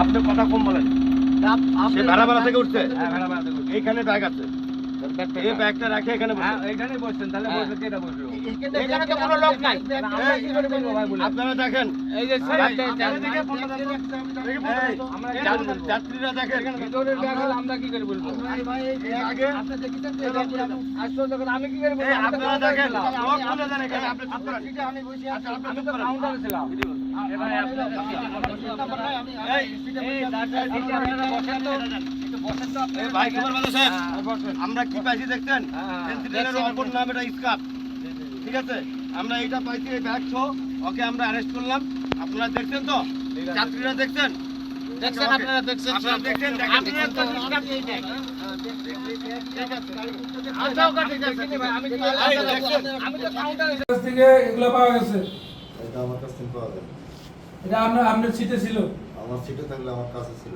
আপনি কথা কম বলেন। সে ভাড়া থেকে উঠছে। এইখানে ব্যাগ আছে। এই ব্যাগটা রাখে এখানে বসে। এখানে বসছেন, তাহলে বসে কেটা বসলো? এখানে তো কোনো লোক নাই। আপনারা দেখেন, এই যে যাত্রীরা দেখেন ভিতরের ব্যাগ হলে আমরা কি করে বলবো? আমি কি করে বলবো? আপনারা দেখেন লোক তুলে দেন এখানে। আমি তো কাউন্টারে ছিলাম। ভাই কুমার বাদল সাহেব, আমরা কি পাইছি দেখছেন? সেন্ট্রালের অপর নাম এটা স্কাপ। ঠিক আছে, আমরা এইটা পাইছি, এই ব্যাগ সহ ওকে আমরা অ্যারেস্ট করলাম। আপনারা দেখছেন তো? যাত্রীরা দেখছেন? আপনারা দেখছেন? আপনারা দেখছেন? আমি তো কাউন্টারে থেকে এগুলো পাওয়া গেছে। এটা আমার কাছ থেকে পাওয়া যায়। এটা আপনার সিটে ছিল? আমার সিটে থাকলে আমার কাছে ছিল।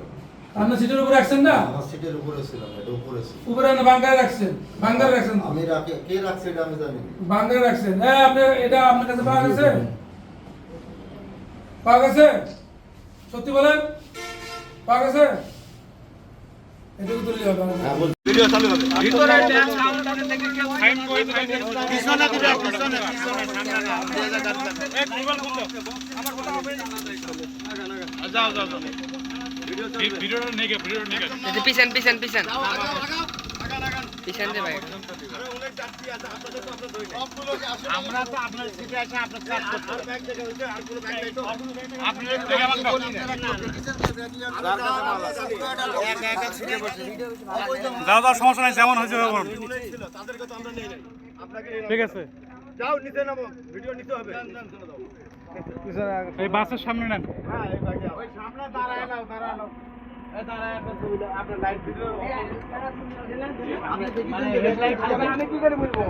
আপনার সিটের উপরে রাখছেন না? আমার সিটের উপরে ছিল, এটা উপরে ছিল। উপরে না বাঙ্গারে রাখছেন? বাঙ্গারে রাখছেন? আমি রাখি, কে রাখছে এটা আমি জানি না। বাঙ্গারে রাখছেন? হ্যাঁ, আপনি এটা আপনার কাছে পাওয়া গেছে? পাওয়া গেছে? সত্যি বলেন, পাওয়া গেছে? এটুকু তুললে হবে না। ভিডিও চালু হবে। ভিতরে ট্যাঙ্ক কাউন্টারে থেকে কেউ ফাইন করে দিবেন। পিছনে দিবে, পিছনে যাও যাও যাও। ভিডিওটা নেগে পিছন দে ভাই। আমরা তো আপনার সিটে আছে, আপনার কাজ করতে আর ব্যাগ দেখে হইছে, আর কোনো ব্যাগ নাই তো আপনি থেকে আমাকে একা একা সিটে বসে দাদা সমস্যা নাই, যেমন হয়েছে বলুন। ছিল, তাদেরকে তো আমরা নেই নাই। আপনাকে ঠিক আছে, যাও নিতে নামো, ভিডিও নিতে হবে। এই বাসের সামনে নেন। হ্যাঁ, এই ভাই ওই সামনে দাঁড়ায় নাও, দাঁড়ানো। এই দাঁড়ায় একটা ছবি দাও, আপনার লাইট ভিডিও। আমি কি করে বলবো?